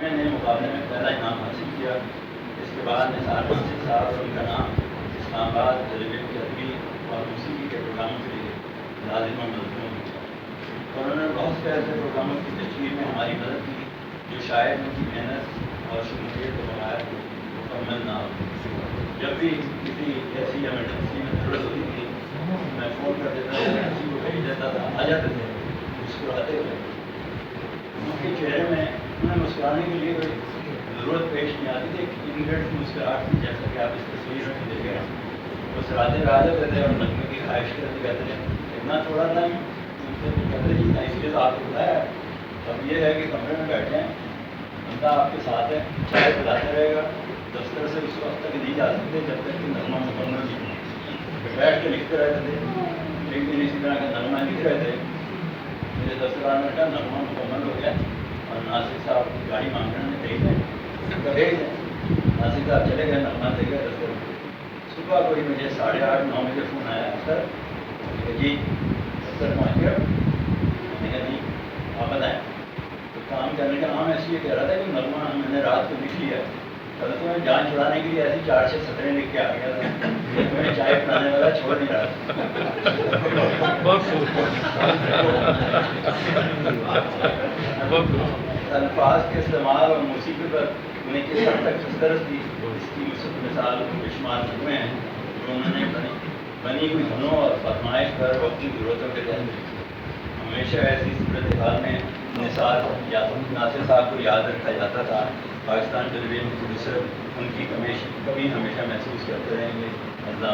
میں نے مقابلے میں پہلا انعام حاصل کیا. اس کے بعد نثار صاحب اور ان کا نام اسلام آباد ریڈیو کی ادبی اور موسیقی کے پروگراموں کے لیے لازم و ملزوم ہوا. اور انہوں نے بہت سے ایسے پروگراموں کی تشکیل میں ہماری مدد کی جو شاید ان کی محنت اور شمولیت کے بغیر مکمل نہ ہو. جب بھی کسی ایسی ایمرجنسی میں ضرورت ہوتی تھی میں فون کر دیتا تھا, کسی کو بھیج دیتا تھا, آ جاتے تھے مسکراتے ہوئے. ان کے چہرے میں انہیں مسکرانے کے لیے کوئی ضرورت پیش نہیں آتی تھی. ایک انگریٹ مسکراہٹ تھی, جیسا کہ آپ اس تصویر میں دیکھ رہے ہیں. مسکراتے ہوئے آ جاتے تھے اور نغمے کی خواہش کرتے کہتے تھے اتنا تھوڑا ٹائم. ان سے کہتے جی اس لیے تو آپ کو بتایا ہے. اب یہ ہے کہ کمرے میں بیٹھے ہیں, بندہ آپ کے ساتھ ہے, چائے پلاتا رہے گا. دفتر سے اس وقت تک نہیں جا سکتے جب تک کہ نغمہ مکمل نہیں ہو. بیٹھ کے لکھتے رہتے تھے. ایک دن اسی طرح کا نغمہ لکھ رہے تھے, میرے دفتر والوں نے کہا نغمہ مکمل ہو گیا اور ناسک صاحب کی گاڑی مانگنے میں بھیج دیں. بھیج دیں. ناسک صاحب چلے گئے, نغمہ دے گئے دفتر میں. صبح کوئی مجھے 8:30-9 بجے فون آیا, سر جی دفتر پہنچ گیا. میں نے کہا نہیں آپ بتائیں. تو کام کرنے کا نام ایسے یہ کہہ رہا تھا کہ نغمہ میں نے رات کو لکھ لیا ہے. کل تو میں جان چھڑانے کے لیے ایسی 4 سے 17 لکھ کے آ گیا تھا. میں چائے پلانے والا چھوڑ نہیں رہا تھا. الفاظ کے استعمال اور موسیقی پر انہیں کس حد تک خسترس تھی اس کی مثال بے شمار نغمے ہیں جو انہوں نے بنی ہوئی دھنوں اور فرمائش پر وقتی ضرورتوں کے تحت ہمیشہ ایسی صورت حال میں نثار یا ناصر صاحب کو یاد رکھا جاتا تھا. پاکستان ٹیلی ویژن پروڈیوسر ان کی کمی ہمیشہ محسوس کرتے رہیں گے. اللہ